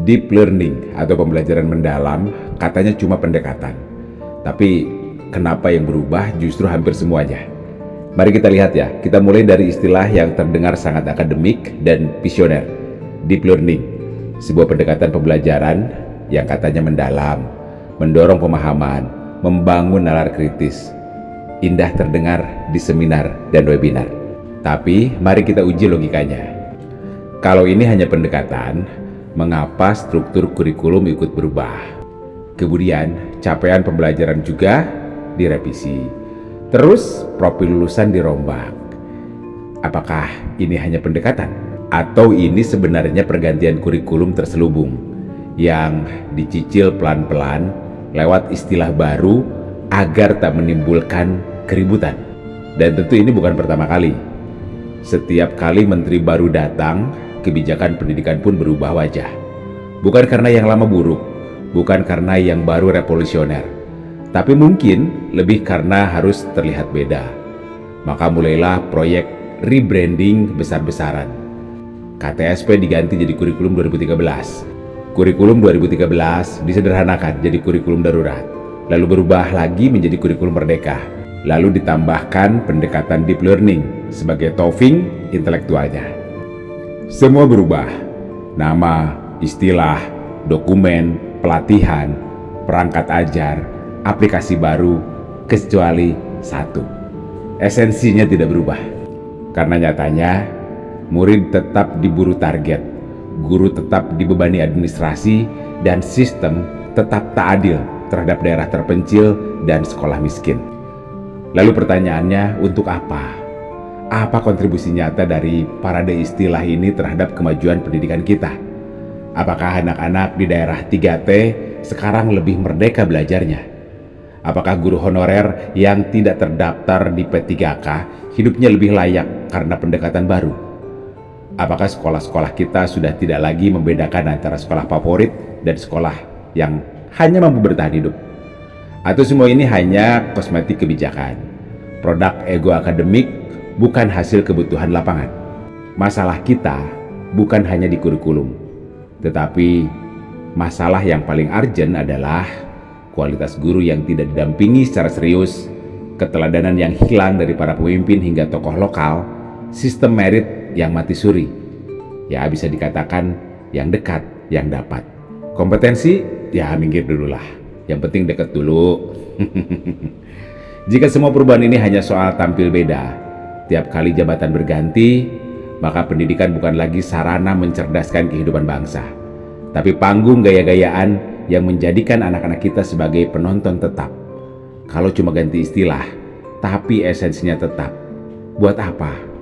Deep learning atau pembelajaran mendalam katanya cuma pendekatan. Tapi kenapa yang berubah justru hampir semuanya? Mari kita lihat ya, kita mulai dari istilah yang terdengar sangat akademik dan visioner. Deep learning, sebuah pendekatan pembelajaran yang katanya mendalam, mendorong pemahaman, membangun nalar kritis. Indah terdengar di seminar dan webinar. Tapi mari kita uji logikanya. Kalau ini hanya pendekatan, mengapa struktur kurikulum ikut berubah? Kemudian capaian pembelajaran juga direvisi. Terus profil lulusan dirombak. Apakah ini hanya pendekatan? Atau ini sebenarnya pergantian kurikulum terselubung yang dicicil pelan-pelan lewat istilah baru agar tak menimbulkan keributan? Dan tentu ini bukan pertama kali. Setiap kali menteri baru datang, kebijakan pendidikan pun berubah wajah. Bukan karena yang lama buruk, bukan karena yang baru revolusioner, tapi mungkin lebih karena harus terlihat beda. Maka mulailah proyek rebranding besar-besaran. KTSP diganti jadi kurikulum 2013. Kurikulum 2013 disederhanakan jadi kurikulum darurat, lalu berubah lagi menjadi kurikulum merdeka, lalu ditambahkan pendekatan deep learning sebagai topping intelektualnya. Semua berubah, nama, istilah, dokumen, pelatihan, perangkat ajar, aplikasi baru, kecuali satu. Esensinya tidak berubah. Karena nyatanya, murid tetap diburu target, guru tetap dibebani administrasi, dan sistem tetap tak adil terhadap daerah terpencil dan sekolah miskin. Lalu pertanyaannya, untuk apa? Apa kontribusi nyata dari parade istilah ini terhadap kemajuan pendidikan kita? Apakah anak-anak di daerah 3T sekarang lebih merdeka belajarnya? Apakah guru honorer yang tidak terdaftar di P3K hidupnya lebih layak karena pendekatan baru? Apakah sekolah-sekolah kita sudah tidak lagi membedakan antara sekolah favorit dan sekolah yang hanya mampu bertahan hidup? Atau semua ini hanya kosmetik kebijakan, produk ego akademik, bukan hasil kebutuhan lapangan? Masalah kita bukan hanya di kurikulum, tetapi masalah yang paling urgent adalah kualitas guru yang tidak didampingi secara serius, keteladanan yang hilang dari para pemimpin hingga tokoh lokal, sistem merit yang mati suri. Ya bisa dikatakan yang dekat yang dapat. Kompetensi ya minggir dulu lah, yang penting dekat dulu. Jika semua perubahan ini hanya soal tampil beda, tiap kali jabatan berganti, maka pendidikan bukan lagi sarana mencerdaskan kehidupan bangsa, tapi panggung gaya-gayaan yang menjadikan anak-anak kita sebagai penonton tetap. Kalau cuma ganti istilah, tapi esensinya tetap, buat apa?